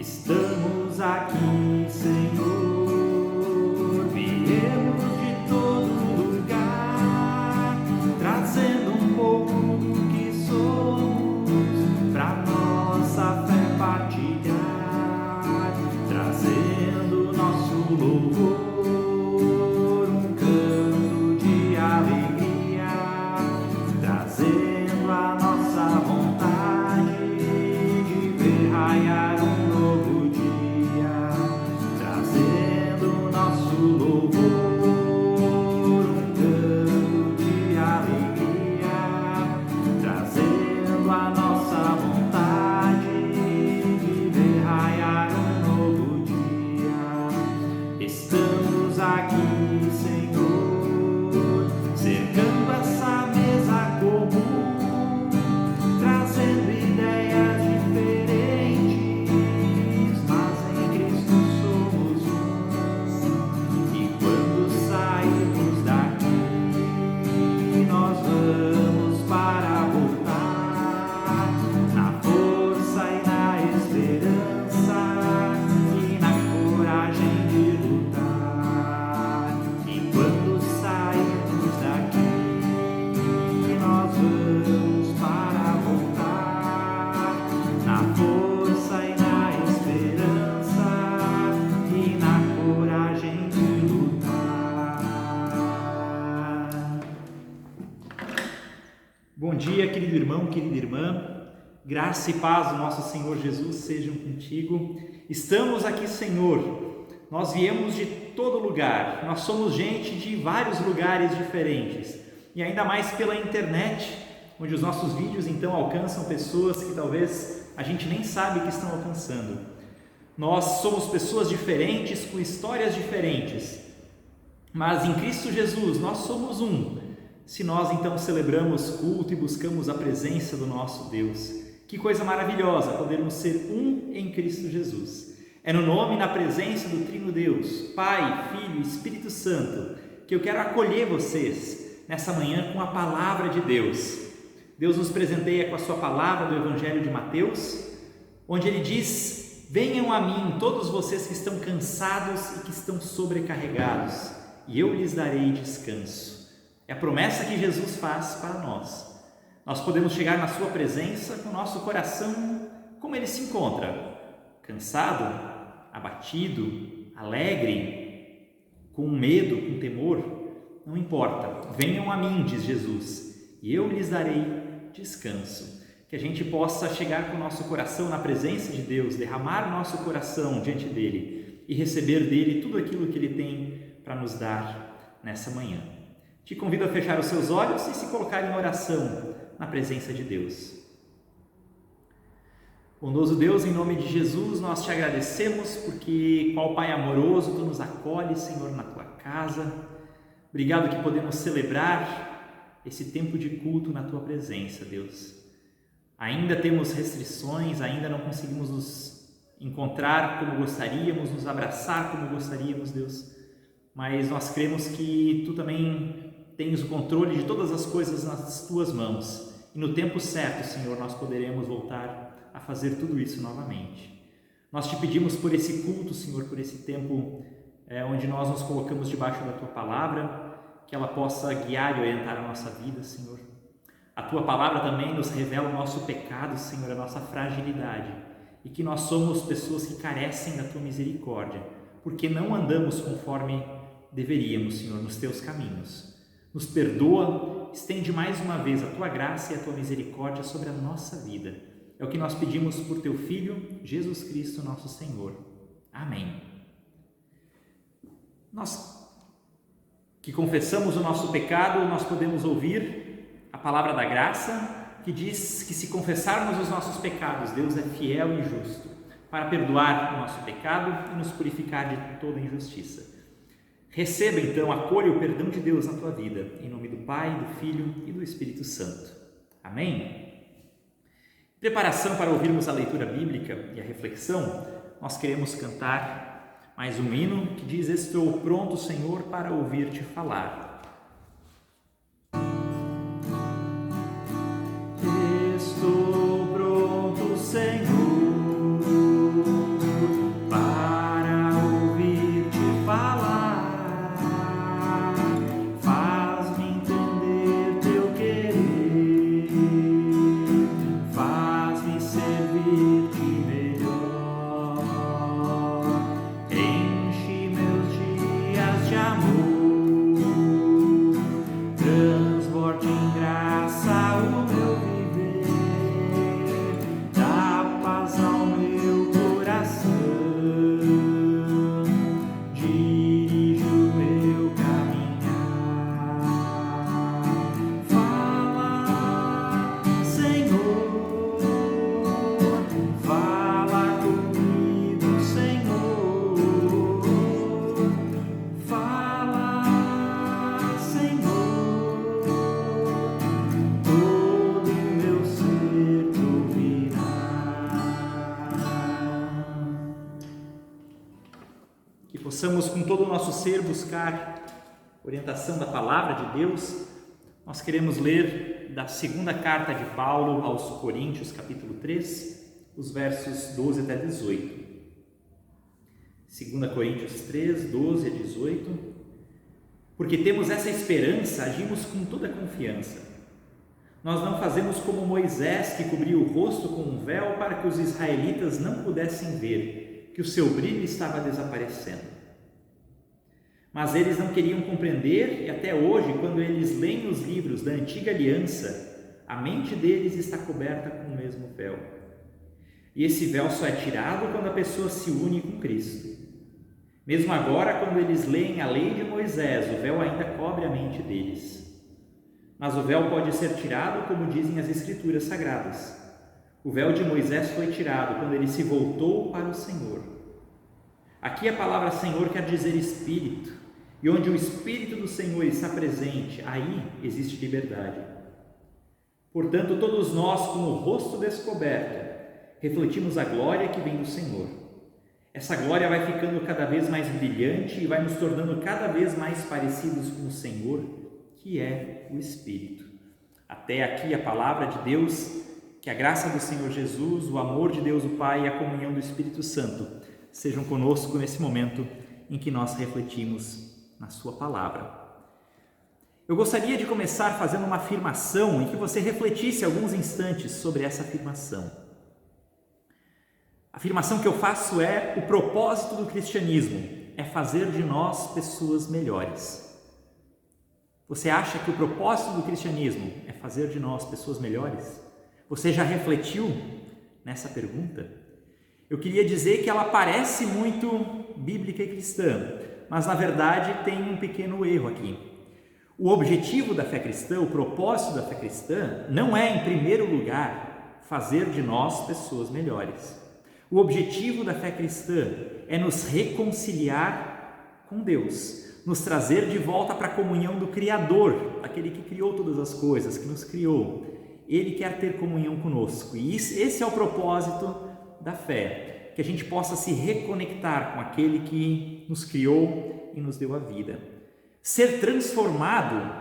Estamos aqui, Senhor, viemos de todo lugar, trazendo um pouco do que somos, pra nossa fé partilhar, trazendo nosso louvor, um canto de alegria, trazendo a nossa vontade de ver raiar um novo dia, trazendo nosso louvor, um canto de alegria, trazendo a nossa vontade de ver raiar um novo dia. Estamos aqui, Senhor, cercando essa mesa comum, trazendo ideias diferentes, mas em Cristo somos um. E quando sairmos daqui, nós vamos para voltar, na força e na esperança e na coragem de lutar. E quando sairmos daqui, nós vamos para voltar, na força e na esperança e na coragem de lutar. Bom dia, querido irmão, querida irmã. Graça e paz do nosso Senhor Jesus sejam contigo. Estamos aqui, Senhor. Nós viemos de todo lugar. Nós somos gente de vários lugares diferentes. E ainda mais pela internet, onde os nossos vídeos então alcançam pessoas que talvez a gente nem sabe que estão alcançando. Nós somos pessoas diferentes, com histórias diferentes, mas em Cristo Jesus nós somos um, se nós então celebramos culto e buscamos a presença do nosso Deus. Que coisa maravilhosa podermos ser um em Cristo Jesus. É no nome e na presença do Trino Deus, Pai, Filho e Espírito Santo, que eu quero acolher vocês nessa manhã com a palavra de Deus. Deus nos presenteia com a sua palavra do Evangelho de Mateus, onde ele diz: venham a mim todos vocês que estão cansados e que estão sobrecarregados, e eu lhes darei descanso. É a promessa que Jesus faz para nós. Nós podemos chegar na sua presença com o nosso coração como ele se encontra: cansado, abatido, alegre, com medo, com temor. Não importa, venham a mim, diz Jesus, e eu lhes darei descanso. Que a gente possa chegar com o nosso coração na presença de Deus, derramar o nosso coração diante dele e receber dele tudo aquilo que ele tem para nos dar nessa manhã. Te convido a fechar os seus olhos e se colocar em oração na presença de Deus. Bondoso Deus, em nome de Jesus, nós te agradecemos porque, qual Pai amoroso, tu nos acolhes, Senhor, na tua casa. Obrigado que podemos celebrar esse tempo de culto na tua presença, Deus. Ainda temos restrições, ainda não conseguimos nos encontrar como gostaríamos, nos abraçar como gostaríamos, Deus. Mas nós cremos que tu também tens o controle de todas as coisas nas tuas mãos. E no tempo certo, Senhor, nós poderemos voltar a fazer tudo isso novamente. Nós te pedimos por esse culto, Senhor, por esse tempo onde nós nos colocamos debaixo da tua palavra, que ela possa guiar e orientar a nossa vida, Senhor. A tua palavra também nos revela o nosso pecado, Senhor, a nossa fragilidade, e que nós somos pessoas que carecem da tua misericórdia, porque não andamos conforme deveríamos, Senhor, nos teus caminhos. Nos perdoa, estende mais uma vez a tua graça e a tua misericórdia sobre a nossa vida. É o que nós pedimos por teu Filho, Jesus Cristo, nosso Senhor. Amém. Nós que confessamos o nosso pecado, nós podemos ouvir a palavra da graça, que diz que se confessarmos os nossos pecados, Deus é fiel e justo para perdoar o nosso pecado e nos purificar de toda injustiça. Receba então, acolha o perdão de Deus na tua vida, em nome do Pai, do Filho e do Espírito Santo. Amém? Preparação para ouvirmos a leitura bíblica e a reflexão, nós queremos cantar mais um hino que diz: estou pronto, Senhor, para ouvir-te falar. Estou pronto, Senhor, possamos com todo o nosso ser buscar orientação da Palavra de Deus, nós queremos ler da segunda carta de Paulo aos Coríntios, capítulo 3, os versos 12 até 18. 2 Coríntios 3, 12 a 18. Porque temos essa esperança, agimos com toda confiança. Nós não fazemos como Moisés, que cobriu o rosto com um véu para que os israelitas não pudessem ver que o seu brilho estava desaparecendo. Mas eles não queriam compreender, e até hoje, quando eles leem os livros da antiga aliança, a mente deles está coberta com o mesmo véu. E esse véu só é tirado quando a pessoa se une com Cristo. Mesmo agora, quando eles leem a lei de Moisés, o véu ainda cobre a mente deles. Mas o véu pode ser tirado, como dizem as Escrituras Sagradas. O véu de Moisés foi tirado quando ele se voltou para o Senhor. Aqui a palavra Senhor quer dizer Espírito, e onde o Espírito do Senhor está presente, aí existe liberdade. Portanto, todos nós, com o rosto descoberto, refletimos a glória que vem do Senhor. Essa glória vai ficando cada vez mais brilhante e vai nos tornando cada vez mais parecidos com o Senhor, que é o Espírito. Até aqui a palavra de Deus, que a graça do Senhor Jesus, o amor de Deus o Pai e a comunhão do Espírito Santo sejam conosco nesse momento em que nós refletimos na sua palavra. Eu gostaria de começar fazendo uma afirmação e que você refletisse alguns instantes sobre essa afirmação. A afirmação que eu faço é: o propósito do cristianismo é fazer de nós pessoas melhores. Você acha que o propósito do cristianismo é fazer de nós pessoas melhores? Você já refletiu nessa pergunta? Eu queria dizer que ela parece muito bíblica e cristã, mas na verdade tem um pequeno erro aqui. O objetivo da fé cristã, o propósito da fé cristã, não é, em primeiro lugar, fazer de nós pessoas melhores. O objetivo da fé cristã é nos reconciliar com Deus, nos trazer de volta para a comunhão do Criador, aquele que criou todas as coisas, que nos criou. Ele quer ter comunhão conosco, e esse é o propósito da fé, que a gente possa se reconectar com aquele que nos criou e nos deu a vida. Ser transformado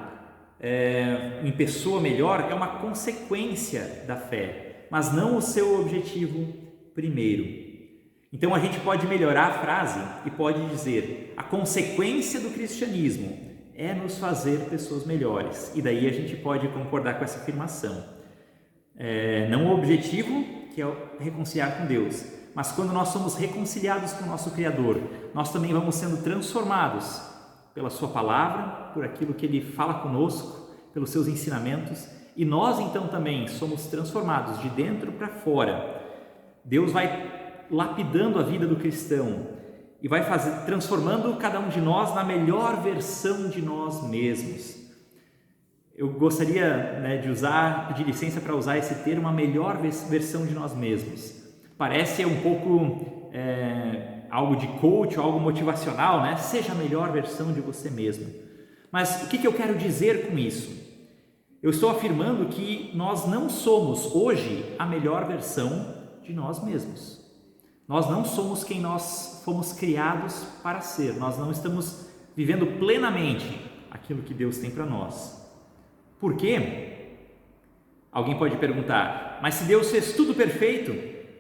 em pessoa melhor é uma consequência da fé, mas não o seu objetivo primeiro. Então a gente pode melhorar a frase e pode dizer: a consequência do cristianismo é nos fazer pessoas melhores. E daí a gente pode concordar com essa afirmação. Não o objetivo, que é reconciliar com Deus, mas quando nós somos reconciliados com o nosso Criador, nós também vamos sendo transformados pela sua palavra, por aquilo que Ele fala conosco, pelos seus ensinamentos, e nós então também somos transformados de dentro para fora. Deus vai lapidando a vida do cristão e vai transformando cada um de nós na melhor versão de nós mesmos. Eu gostaria de pedir licença para usar esse termo, a melhor versão de nós mesmos. Parece um pouco algo de coach, algo motivacional, né? Seja a melhor versão de você mesmo. Mas o que eu quero dizer com isso? Eu estou afirmando que nós não somos hoje a melhor versão de nós mesmos. Nós não somos quem nós fomos criados para ser. Nós não estamos vivendo plenamente aquilo que Deus tem para nós. Por quê? Alguém pode perguntar: mas se Deus fez tudo perfeito,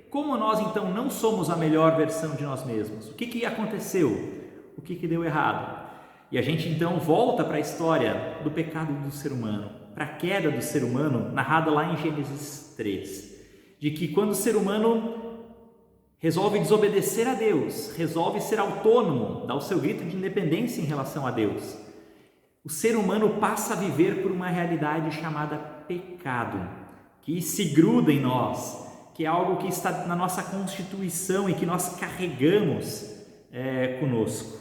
como nós então não somos a melhor versão de nós mesmos? O que aconteceu? O que deu errado? E a gente então volta para a história do pecado do ser humano, para a queda do ser humano, narrada lá em Gênesis 3. De que quando o ser humano resolve desobedecer a Deus, resolve ser autônomo, dar o seu grito de independência em relação a Deus, o ser humano passa a viver por uma realidade chamada pecado, que se gruda em nós, que é algo que está na nossa constituição e que nós carregamos conosco.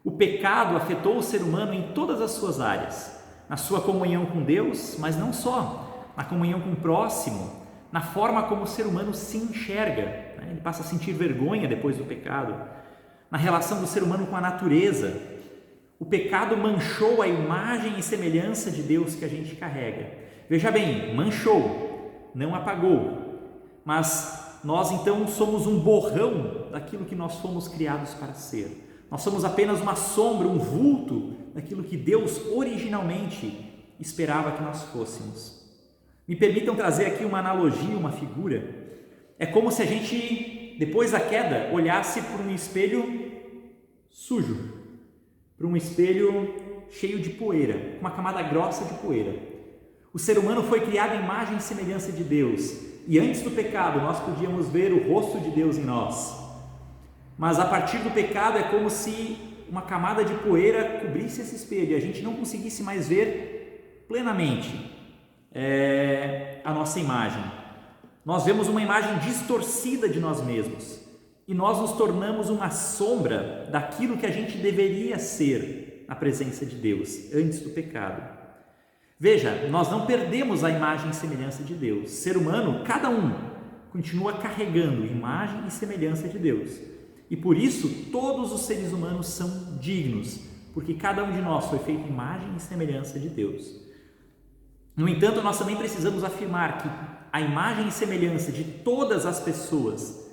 O pecado afetou o ser humano em todas as suas áreas, na sua comunhão com Deus, mas não só, na comunhão com o próximo, na forma como o ser humano se enxerga, ele passa a sentir vergonha depois do pecado, na relação do ser humano com a natureza. O pecado manchou a imagem e semelhança de Deus que a gente carrega. Veja bem, manchou, não apagou, mas nós então somos um borrão daquilo que nós fomos criados para ser. Nós somos apenas uma sombra, um vulto daquilo que Deus originalmente esperava que nós fôssemos. Me permitam trazer aqui uma analogia, uma figura. É como se a gente, depois da queda, olhasse por um espelho sujo, para um espelho cheio de poeira, uma camada grossa de poeira. O ser humano foi criado à imagem e semelhança de Deus, e antes do pecado nós podíamos ver o rosto de Deus em nós. Mas a partir do pecado é como se uma camada de poeira cobrisse esse espelho e a gente não conseguisse mais ver plenamente a nossa imagem. Nós vemos uma imagem distorcida de nós mesmos e nós nos tornamos uma sombra daquilo que a gente deveria ser na presença de Deus antes do pecado. Veja, nós não perdemos a imagem e semelhança de Deus. Ser humano, cada um, continua carregando imagem e semelhança de Deus. E por isso, todos os seres humanos são dignos, porque cada um de nós foi feito imagem e semelhança de Deus. No entanto, nós também precisamos afirmar que a imagem e semelhança de todas as pessoas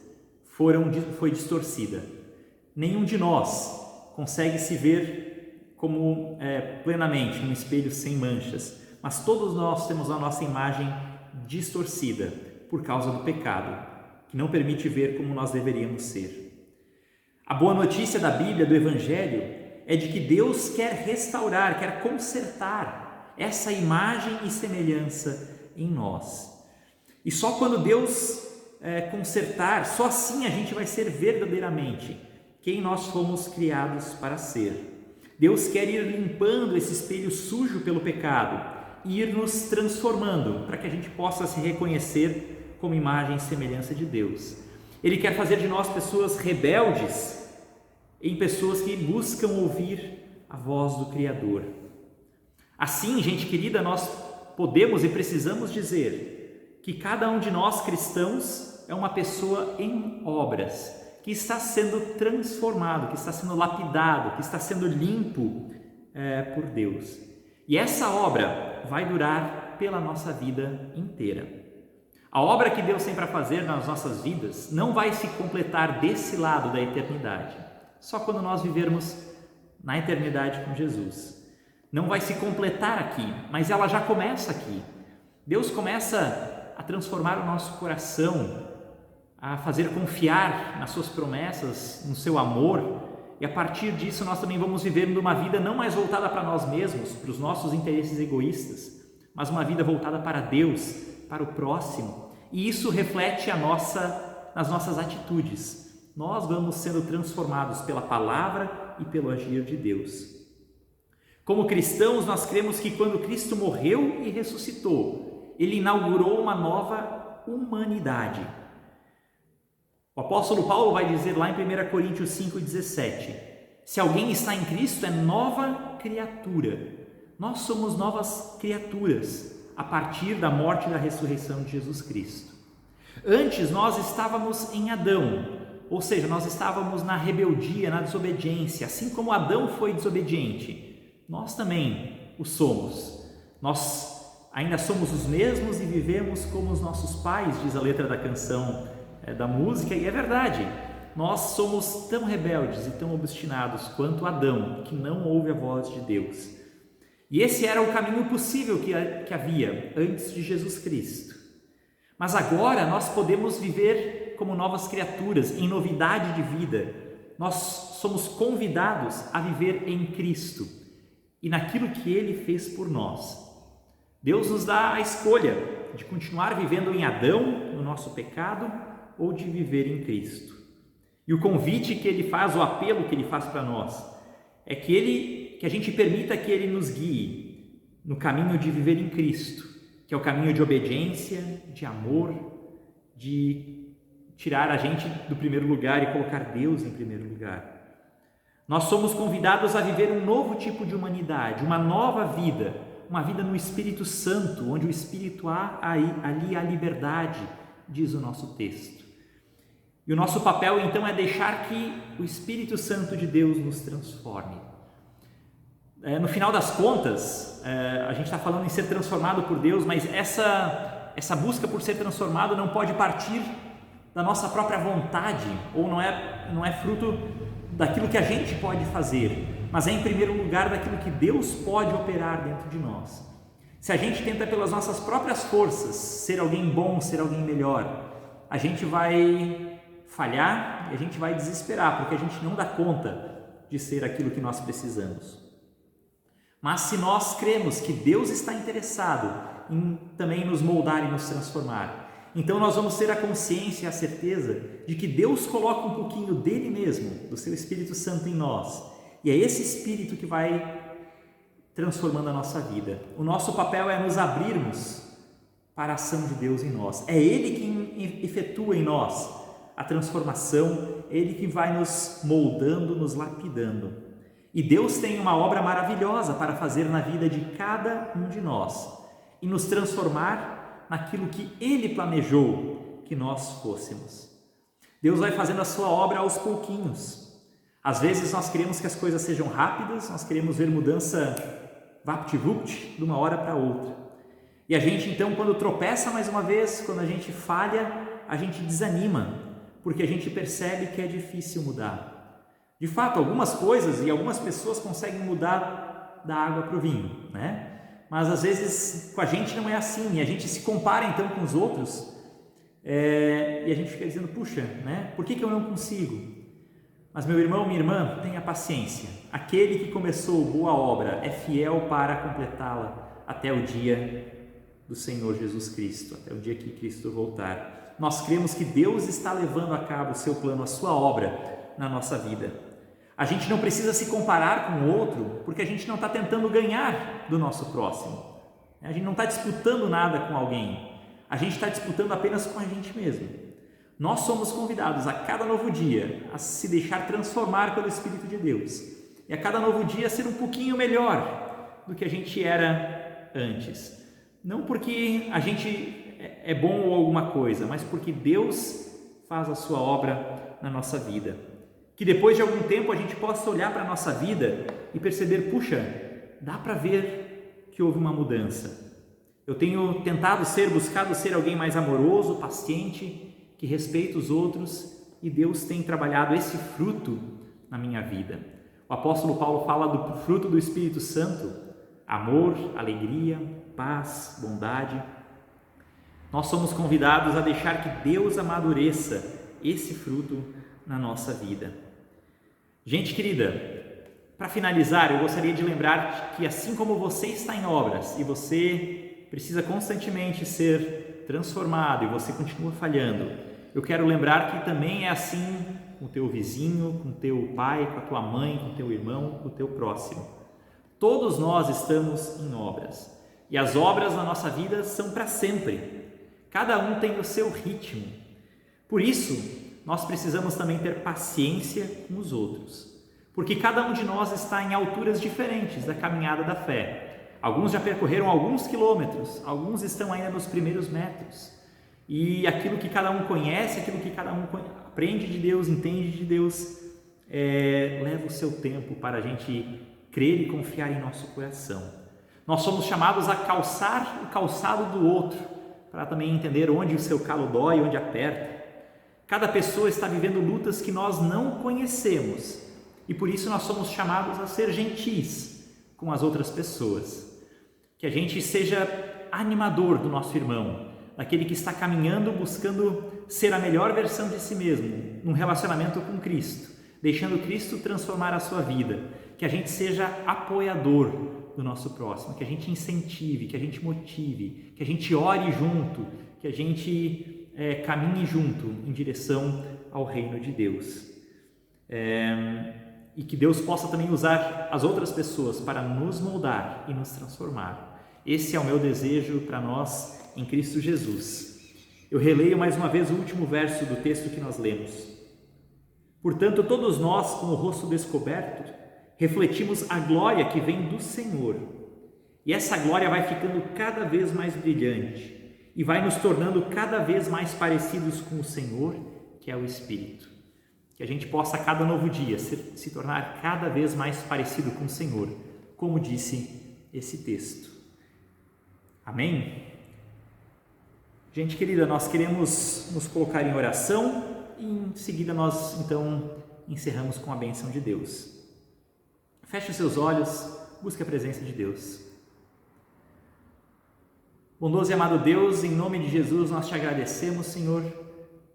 foi distorcida. Nenhum de nós consegue se ver como plenamente num espelho sem manchas, mas todos nós temos a nossa imagem distorcida por causa do pecado, que não permite ver como nós deveríamos ser. A boa notícia da Bíblia, do Evangelho, é de que Deus quer restaurar, quer consertar essa imagem e semelhança em nós. E só quando Deus consertar, só assim a gente vai ser verdadeiramente quem nós fomos criados para ser. Deus quer ir limpando esse espelho sujo pelo pecado e ir nos transformando para que a gente possa se reconhecer como imagem e semelhança de Deus. Ele quer fazer de nós pessoas rebeldes em pessoas que buscam ouvir a voz do Criador. Assim, gente querida, nós podemos e precisamos dizer que cada um de nós cristãos é uma pessoa em obras, que está sendo transformado, que está sendo lapidado, que está sendo limpo por Deus. E essa obra vai durar pela nossa vida inteira. A obra que Deus tem para fazer nas nossas vidas não vai se completar desse lado da eternidade, só quando nós vivermos na eternidade com Jesus. Não vai se completar aqui, mas ela já começa aqui. Deus começa a transformar o nosso coração, a fazer confiar nas suas promessas, no seu amor, e a partir disso nós também vamos viver uma vida não mais voltada para nós mesmos, para os nossos interesses egoístas, mas uma vida voltada para Deus, para o próximo, e isso reflete nas nossas atitudes. Nós vamos sendo transformados pela palavra e pelo agir de Deus. Como cristãos, nós cremos que quando Cristo morreu e ressuscitou, Ele inaugurou uma nova humanidade. O apóstolo Paulo vai dizer lá em 1 Coríntios 5,17: se alguém está em Cristo, é nova criatura. Nós somos novas criaturas a partir da morte e da ressurreição de Jesus Cristo. Antes nós estávamos em Adão, ou seja, nós estávamos na rebeldia, na desobediência. Assim como Adão foi desobediente, nós também o somos. Nós ainda somos os mesmos e vivemos como os nossos pais, diz a letra da canção, da música, e é verdade. Nós somos tão rebeldes e tão obstinados quanto Adão, que não ouve a voz de Deus. E esse era o caminho possível que havia antes de Jesus Cristo. Mas agora nós podemos viver como novas criaturas, em novidade de vida. Nós somos convidados a viver em Cristo e naquilo que Ele fez por nós. Deus nos dá a escolha de continuar vivendo em Adão, no nosso pecado, ou de viver em Cristo. E o convite que Ele faz, o apelo que Ele faz para nós, é que a gente permita que Ele nos guie no caminho de viver em Cristo, que é o caminho de obediência, de amor, de tirar a gente do primeiro lugar e colocar Deus em primeiro lugar. Nós somos convidados a viver um novo tipo de humanidade, uma nova vida, uma vida no Espírito Santo, onde o Espírito ali há liberdade, diz o nosso texto. E o nosso papel então é deixar que o Espírito Santo de Deus nos transforme. No final das contas, a gente está falando em ser transformado por Deus, mas essa busca por ser transformado não pode partir da nossa própria vontade, ou não é fruto daquilo que a gente pode fazer, mas é em primeiro lugar daquilo que Deus pode operar dentro de nós. Se a gente tenta pelas nossas próprias forças ser alguém bom, ser alguém melhor, a gente vai falhar e a gente vai desesperar, porque a gente não dá conta de ser aquilo que nós precisamos. Mas se nós cremos que Deus está interessado em também nos moldar e nos transformar, então nós vamos ter a consciência e a certeza de que Deus coloca um pouquinho dele mesmo, do seu Espírito Santo em nós, e é esse Espírito que vai transformando a nossa vida. O nosso papel é nos abrirmos para a ação de Deus em nós. É Ele quem efetua em nós a transformação, é Ele que vai nos moldando, nos lapidando. E Deus tem uma obra maravilhosa para fazer na vida de cada um de nós e nos transformar naquilo que Ele planejou que nós fôssemos. Deus vai fazendo a sua obra aos pouquinhos. Às vezes nós queremos que as coisas sejam rápidas, nós queremos ver mudança vapt-vupt de uma hora para outra. E a gente então, quando tropeça mais uma vez, quando a gente falha, a gente desanima, porque a gente percebe que é difícil mudar. De fato, algumas coisas e algumas pessoas conseguem mudar da água para o vinho, né? Mas às vezes com a gente não é assim, e a gente se compara então com os outros, e a gente fica dizendo, puxa, né? Por que eu não consigo? Mas meu irmão, minha irmã, tenha paciência. Aquele que começou boa obra é fiel para completá-la até o dia do Senhor Jesus Cristo, até o dia que Cristo voltar. Nós cremos que Deus está levando a cabo o seu plano, a sua obra na nossa vida. A gente não precisa se comparar com o outro, porque a gente não está tentando ganhar do nosso próximo. A gente não está disputando nada com alguém. A gente está disputando apenas com a gente mesmo. Nós somos convidados a cada novo dia a se deixar transformar pelo Espírito de Deus e a cada novo dia a ser um pouquinho melhor do que a gente era antes. Não porque a gente é bom ou alguma coisa, mas porque Deus faz a sua obra na nossa vida. Que depois de algum tempo a gente possa olhar para a nossa vida e perceber, puxa, dá para ver que houve uma mudança. Eu tenho buscado ser alguém mais amoroso, paciente, que respeita os outros, e Deus tem trabalhado esse fruto na minha vida. O apóstolo Paulo fala do fruto do Espírito Santo: amor, alegria, paz, bondade. Nós somos convidados a deixar que Deus amadureça esse fruto na nossa vida. Gente querida, para finalizar, eu gostaria de lembrar que assim como você está em obras e você precisa constantemente ser transformado e você continua falhando, eu quero lembrar que também é assim com o teu vizinho, com o teu pai, com a tua mãe, com o teu irmão, com o teu próximo. Todos nós estamos em obras e as obras na nossa vida são para sempre. Cada um tem o seu ritmo. Por isso, nós precisamos também ter paciência com os outros, porque cada um de nós está em alturas diferentes da caminhada da fé. Alguns já percorreram alguns quilômetros, alguns estão ainda nos primeiros metros. E aquilo que cada um conhece, aquilo que cada um aprende de Deus, entende de Deus, leva o seu tempo para a gente crer e confiar em nosso coração. Nós somos chamados a calçar o calçado do outro, para também entender onde o seu calo dói, onde aperta. Cada pessoa está vivendo lutas que nós não conhecemos e por isso nós somos chamados a ser gentis com as outras pessoas. Que a gente seja animador do nosso irmão, daquele que está caminhando, buscando ser a melhor versão de si mesmo, num relacionamento com Cristo, deixando Cristo transformar a sua vida. Que a gente seja apoiador do nosso próximo, que a gente incentive, que a gente motive, que a gente ore junto, que a gente caminhe junto em direção ao reino de Deus. E que Deus possa também usar as outras pessoas para nos moldar e nos transformar. Esse é o meu desejo para nós em Cristo Jesus. Eu releio mais uma vez o último verso do texto que nós lemos. Portanto, todos nós, com o rosto descoberto, refletimos a glória que vem do Senhor. E essa glória vai ficando cada vez mais brilhante e vai nos tornando cada vez mais parecidos com o Senhor, que é o Espírito. Que a gente possa a cada novo dia se tornar cada vez mais parecido com o Senhor, como disse esse texto. Amém? Gente querida, nós queremos nos colocar em oração e em seguida nós então encerramos com a bênção de Deus. Feche os seus olhos, busque a presença de Deus. Bondoso e amado Deus, em nome de Jesus nós te agradecemos, Senhor,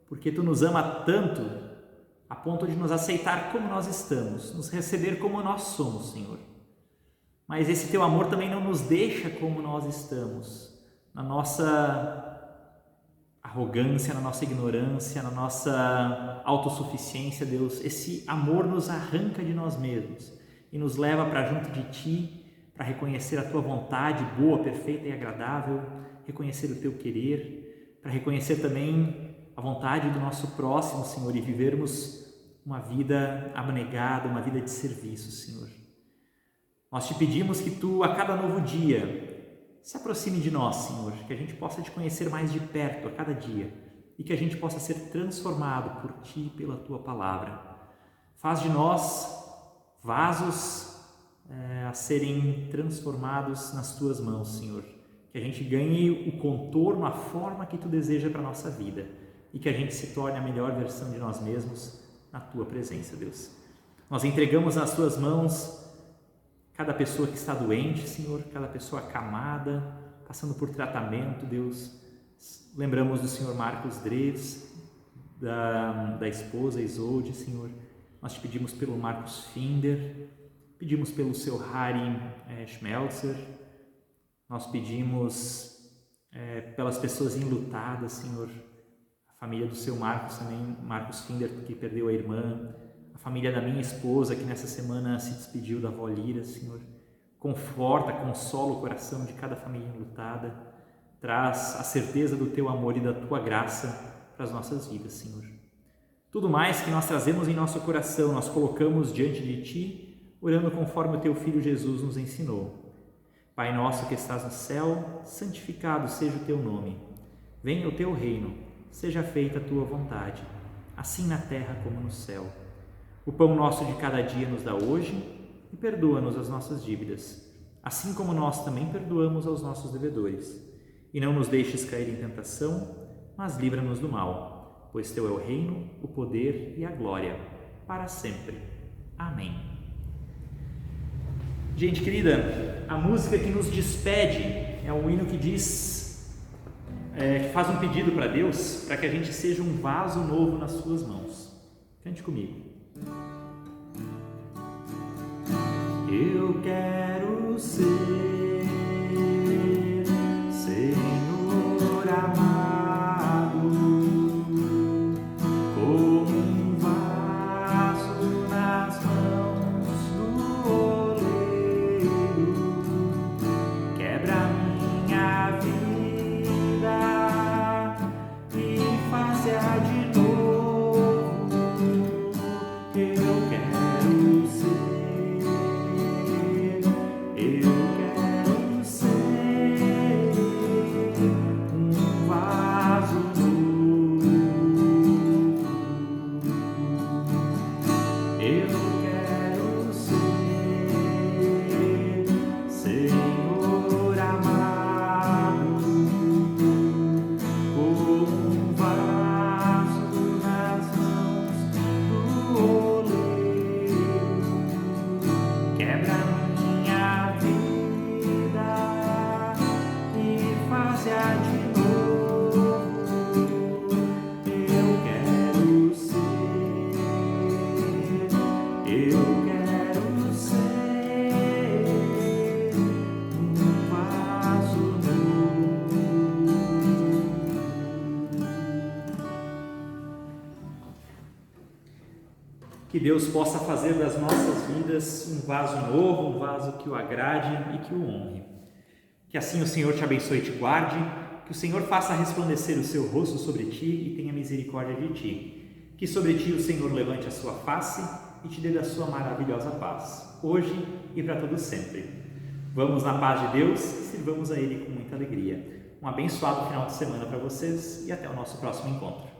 porque Tu nos ama tanto a ponto de nos aceitar como nós estamos, nos receber como nós somos, Senhor. Mas esse Teu amor também não nos deixa como nós estamos, na nossa arrogância, na nossa ignorância, na nossa autossuficiência, Deus. Esse amor nos arranca de nós mesmos e nos leva para junto de Ti, para reconhecer a Tua vontade boa, perfeita e agradável, reconhecer o Teu querer, para reconhecer também a vontade do nosso próximo, Senhor, e vivermos uma vida abnegada, uma vida de serviço, Senhor. Nós Te pedimos que Tu, a cada novo dia, se aproxime de nós, Senhor, que a gente possa Te conhecer mais de perto a cada dia e que a gente possa ser transformado por Ti e pela Tua palavra. Faz de nós vasos a serem transformados nas Tuas mãos, Senhor. Que a gente ganhe o contorno, a forma que Tu deseja para a nossa vida e que a gente se torne a melhor versão de nós mesmos na Tua presença, Deus. Nós entregamos nas Tuas mãos cada pessoa que está doente, Senhor, cada pessoa acamada, passando por tratamento, Deus. Lembramos do Senhor Marcos Dreves, da esposa Isolde, Senhor. Nós Te pedimos pelo Marcos Finder, pedimos pelo seu Harry Schmelzer, nós pedimos pelas pessoas enlutadas, Senhor, a família do seu Marcos também, Marcos Finder, que perdeu a irmã, a família da minha esposa, que nessa semana se despediu da avó Lira, Senhor. Conforta, consola o coração de cada família enlutada, traz a certeza do Teu amor e da Tua graça para as nossas vidas, Senhor. Tudo mais que nós trazemos em nosso coração, nós colocamos diante de Ti, orando conforme o Teu Filho Jesus nos ensinou. Pai nosso que estás no céu, santificado seja o Teu nome. Venha o Teu reino, seja feita a Tua vontade, assim na terra como no céu. O pão nosso de cada dia nos dá hoje e perdoa-nos as nossas dívidas, assim como nós também perdoamos aos nossos devedores. E não nos deixes cair em tentação, mas livra-nos do mal, pois Teu é o reino, o poder e a glória, para sempre. Amém. Gente querida, a música que nos despede é um hino que diz, que faz um pedido para Deus, para que a gente seja um vaso novo nas Suas mãos. Cante comigo. Eu quero ser, Senhor amado, como um vaso nas mãos do oleiro. Quebra minha vida e faz-a de novo. Eu quero ser. Que Deus possa fazer das nossas vidas um vaso novo, um vaso que o agrade e que o honre. Que assim o Senhor te abençoe e te guarde, que o Senhor faça resplandecer o seu rosto sobre ti e tenha misericórdia de ti. Que sobre ti o Senhor levante a sua face e te dê da sua maravilhosa paz, hoje e para todo sempre. Vamos na paz de Deus e sirvamos a Ele com muita alegria. Um abençoado final de semana para vocês e até o nosso próximo encontro.